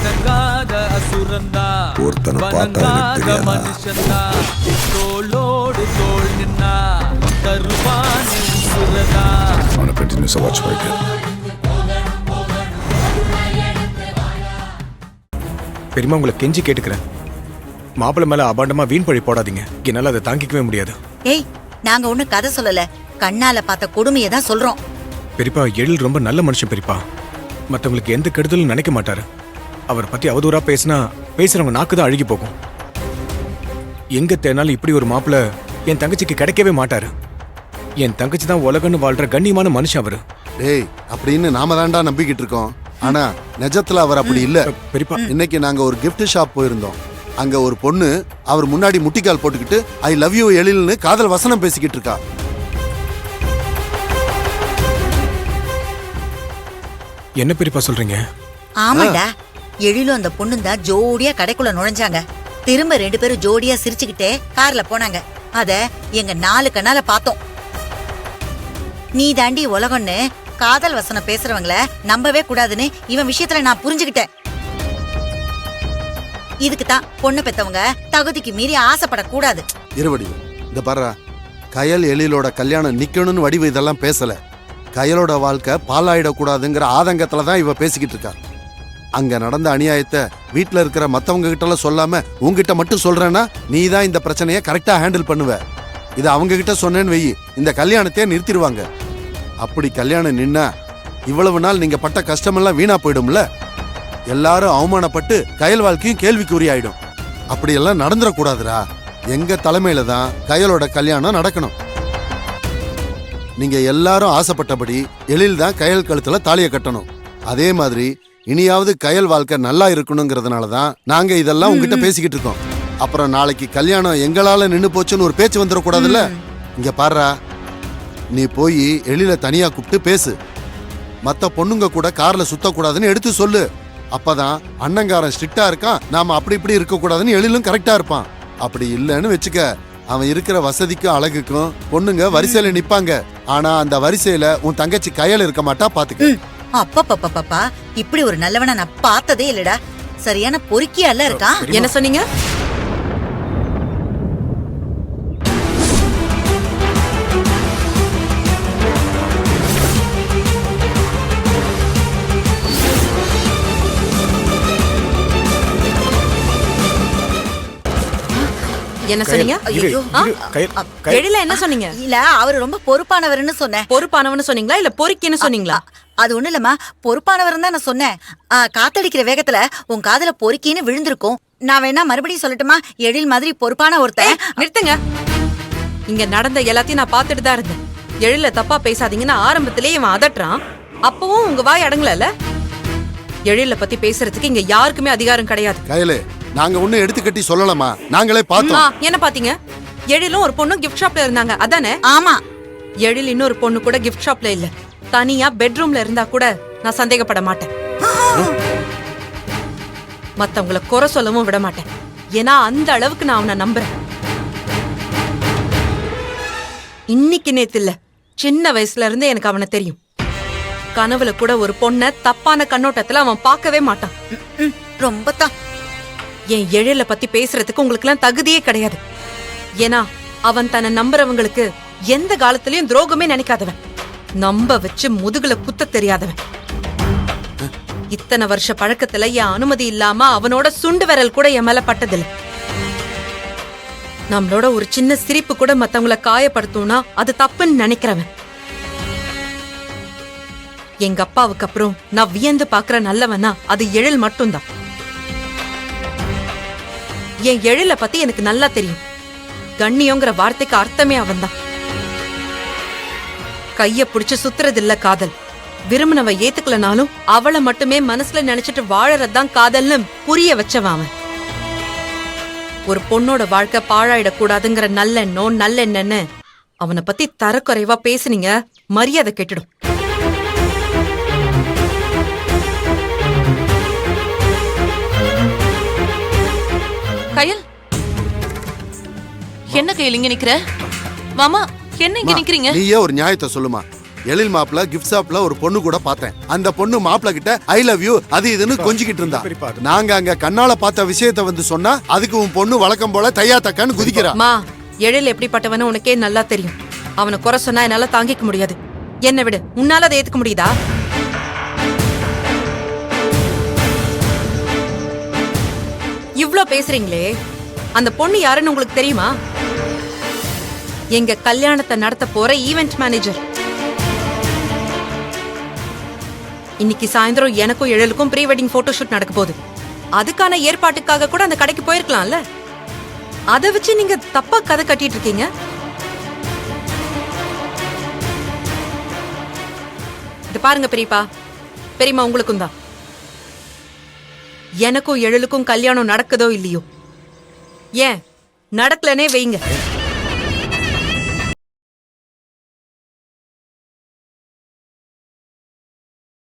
அடங்காத அசுரந்தா ஒருத்தனை பார்த்தா மனுஷந்தா தோளோடு தோள் நின்னா தருவானே உசுரதா. அவனை கண்டினியூஸா வாட்ச் பண்ணிட்டு. பெரியமா உங்களை கெஞ்சி கேட்டுக்கிறேன், மாப்பிள்ளை மேல அபாண்டமா வீண் பழி போடாதீங்க. என்னால அதை தாங்கிக்கவே முடியாது. ஏய், நாங்க ஒண்ணு கதை சொல்லல, கண்ணால பார்த்த கொடுமையை தான் சொல்றோம். பெரியப்பா எழில் ரொம்ப நல்ல மனுஷன் பெரியப்பா. மற்றவங்களுக்கு எந்த கெடுதலும் நினைக்க மாட்டாரு. அவரை பத்தி அவதூறா பேசினா பேசுறவங்க நாக்கு தான் அழுகி போகும். எங்க தேனாலும் இப்படி ஒரு மாப்பிள்ள என் தங்கச்சிக்கு கிடைக்கவே மாட்டாரு. என் தங்கச்சி தான் உலகன்னு வாழ்ற கண்ணியமான மனுஷன் அவரு. டேய், அப்படின்னு நாம தான்டா நம்பிக்கிட்டு இருக்கோம். ஆனா நிஜத்துல அவர் அப்படி இல்ல. பெரியப்பா, இன்னைக்கு நாங்க ஒரு கிஃப்ட் ஷாப் போயிருந்தோம். அங்க ஒரு பொண்ணு அவர் முன்னாடி முட்டிக்கால் போட்டுக்கிட்டு ஐ லவ் யூ எழில்னு காதல் வசனம் பேசிக்கிட்டு இருக்கா. என்ன பெரியப்பா சொல்றீங்க? ஆமாடா, எழிலும் அந்த பொண்ணும் தான் ஜோடியா கடைக்குள்ள நுழைஞ்சாங்க. திரும்ப 2 பேரும் ஜோடியா சிரிச்சுக்கிட்டே கார்ல போனாங்க. அத எங்க 4 கண்ணால பார்த்தோம். நீ தாண்டி உலகம்னு காதல் வசனம் பேசுறவங்கள நம்பவே கூடாதுன்னு இவன் விஷயத்துல நான் புரிஞ்சுக்கிட்டேன். இதுக்கு தான் பொண்ணு பெத்தவங்க தகுதிக்கு மீறி ஆசைப்படக்கூடாது. இருவடிவு இந்த பாரு, கயல் எழிலோட கல்யாணம் நிக்கணும்னு வடிவு இதெல்லாம் பேசல. கயலோட வாழ்க்கை பாலாயிடக்கூடாதுங்கிற ஆதங்கத்துல தான் இவ பேசிக்கிட்டு இருக்கா. அங்க நடந்த அநியாயத்தை வீட்டுல இருக்கிற மத்தவங்க கிட்ட எல்லாம் சொல்லாம உங்ககிட்ட மட்டும் சொல்றேன்னா நீ தான் இந்த பிரச்சனைய கரெக்டா ஹேண்டில் பண்ணுவ. இதை அவங்க கிட்ட சொன்னேன்னு வெயி, இந்த கல்யாணத்தையே நிறுத்திடுவாங்க. அப்படி கல்யாணம் நின்னா இவ்வளவு நாள் நீங்க பட்ட கஷ்டமெல்லாம் வீணா போயிடும்ல. எல்லாரும் அவமானப்பட்டு கயல் வாழ்க்கையும் கேள்விக்குறி ஆயிடும். அப்படியெல்லாம் நடந்துடக்கூடாதுரா. எங்க தலைமையில தான் கயலோட கல்யாணம் நடக்கணும். நீங்க எல்லாரும் ஆசைப்பட்டபடி எழில் தான் கயல் கழுத்துல தாலியை கட்டணும். அதே மாதிரி இனியாவது கயல் வாழ்க்கை நல்லா இருக்கணுங்கிறதுனால தான் நாங்க இதெல்லாம் உங்ககிட்ட பேசிக்கிட்டு இருக்கோம். அப்புறம் நாளைக்கு கல்யாணம் எங்களால நின்னு போச்சுன்னு ஒரு பேச்சு வந்துடக்கூடாதுல்ல. இங்க பாருடா, நீ போய் எழில தனியா கூப்பிட்டு பேசு. மத்த பொண்ணுங்க கூட கார்ல சுத்தக்கூடாதுன்னு எடுத்து சொல்லு. அப்பதான் அண்ணங்காரன் ஸ்ட்ரிக்டா இருக்கான், நாம அப்படி இப்படி இருக்க கூடாதுன்னு எழிலும் கரெக்டா இருப்பான். அப்படி இல்லைன்னு வச்சுக்க, அவன் இருக்கிற வசதிக்கும் அழகுக்கும் பொண்ணுங்க வரிசையில நிப்பாங்க. ஆனா அந்த வரிசையில உன் தங்கச்சி கயல் இருக்க மாட்டா, பாத்துக்க. அப்பப்பப்பப்பா, இப்படி ஒரு நல்லவனை நான் பார்த்ததே இல்லடா. சரியான பொறுக்கியால இருக்கான். என்ன சொன்னீங்க? என்ன சொன்னீங்க? எழில என்ன சொன்னீங்க? இல்ல, அவரு ரொம்ப பொறுப்பானவர்னு சொன்னேன். பொறுப்பானவன்னு சொன்னீங்களா இல்ல பொறுக்கின்னு சொன்னீங்களா? அது ஒண்ணு இல்லம்மா, பொறுப்பானவர் தான் நான் சொன்னேன். காத்தடிக்கிற வேகத்துல உன் காதுல பொறுக்கின்னு விழுந்திருக்கும். நான் வேணா மறுபடியும் சொல்லட்டுமா? எழில் மாதிரி பொறுப்பான ஒருத்தன். நிறுத்துங்க. இங்க நடந்த எல்லாத்தையும் நான் பாத்துட்டு தான் இருந்தேன். எழில தப்பா பேசாதீங்கன்னு ஆரம்பத்திலேயே இவன் அதட்டுறான். அப்பவும் உங்க வாய் அடங்கல. எழில பத்தி பேசுறதுக்கு இங்க யாருக்குமே அதிகாரம் கிடையாது. கயலே, நாங்க ஒண்ணு எடுத்து கட்டி சொல்லலாமா? நாங்களே பார்த்தோம். என்ன பாத்தீங்க? எழிலும் ஒரு பொண்ணும் கிஃப்ட் ஷாப்ல இருந்தாங்க, அதானே? ஆமா. எழில் இன்னொரு பொண்ணு கூட கிஃப்ட் ஷாப்ல இல்ல, தனியா பெட்ரூம்ல இருந்தா கூட நான் சந்தேகப்பட மாட்டேன். மத்தவங்கள குறை சொல்லவும் விட மாட்டேன். ஏன்னா அந்த அளவுக்கு நான் அவனை நம்புறேன். இன்னைக்கு நேத்து இல்ல, சின்ன வயசுல இருந்து எனக்கு அவனை தெரியும். கனவுல கூட ஒரு பொண்ண தப்பான கண்ணோட்டத்துல அவன் பார்க்கவே மாட்டான். ரொம்ப தான். என் எழில பத்தி பேசுறதுக்கு உங்களுக்கு எல்லாம் தகுதியே கிடையாது. ஏன்னா அவன் தன்னை நம்புறவங்களுக்கு எந்த காலத்திலயும் துரோகமே நினைக்காதவன், நம்ப வச்சு முதுகுல குத்த தெரியாதவன். இத்தனை வருஷ பழக்கத்துல என் அனுமதி இல்லாம அவனோட சுண்டு விரல் கூட என் மேல பட்டதில்லை. நம்மளோட ஒரு சின்ன சிரிப்பு கூட மத்தவங்கள காயப்படுத்தும்னா அது தப்புன்னு நினைக்கிறவன். எங்க அப்பாவுக்கு அப்புறம் நான் வியந்து பாக்குற நல்லவனா அது எழில் மட்டும்தான். என் எழில பத்தி எனக்கு நல்லா தெரியும். கண்ணியோங்கிற வார்த்தைக்கு அர்த்தமே அவன்தான். கைய புடிச்சு சுத்துறதில்ல காதல். விரும்பினவ ஏத்துக்கலனாலும் அவளை மட்டுமே மனசுல நினைச்சிட்டு வாழறதுதான் காதல்னு புரிய வச்சவன் அவன். ஒரு பொண்ணோட வாழ்க்கை பாழாயிடக்கூடாதுங்கிற நல்லெண்ணன்னு அவனை பத்தி தரக்குறைவா பேசுனீங்க, மரியாதை கெட்டுடும். கயல், என்ன கையில் இங்க நிக்கிற? மாமா, என்ன இங்க நிக்கிறீங்க? நீயே ஒரு நியாயத்தை சொல்லுமா. எழில் மாப்பிள்ள கிஃப்ட் ஷாப்ல ஒரு பொண்ணு கூட பார்த்தேன். அந்த பொண்ணு மாப்பிள்ள கிட்ட ஐ லவ் யூ அது இதுன்னு கொஞ்சிக்கிட்டு இருந்தா. நாங்க அங்க கண்ணால பார்த்த விஷயத்த வந்து சொன்னா அதுக்கு உன் பொண்ணு வழக்கம் போல தையா தக்கான்னு குதிக்கிறா. மா, எழில் எப்படிப்பட்டவனு உனக்கே நல்லா தெரியும். அவனை குறை சொன்னா என்னால தாங்கிக்க முடியாது. என்ன விடு, உன்னால அதை ஏத்துக்க முடியுதா? இவ்ளோ பேசுறீங்களே, அந்த பொண்ணு யாருன்னு உங்களுக்கு தெரியுமா? எங்க கல்யாணத்தை நடத்த போற ஈவென்ட் மேனேஜர். இன்னைக்கு சாயந்தரம் எனக்கும் எழிலுக்கும் ப்ரீ வெட்டிங் போட்டோ ஷூட் நடக்க போகுது. அதுக்கான ஏற்பாட்டுக்காக கூட அந்த கடைக்கு போயிருக்கலாம்ல. அதை வச்சு நீங்க தப்பா கதை கட்டிட்டு இருக்கீங்க. இது பாருங்க பெரியப்பா, பெரியம்மா உங்களுக்கும் தான். எனக்கும் எழிலுக்கும் கல்யாணம் நடக்குதோ இல்லையோ, ஏன் நடக்கலனே வைங்க,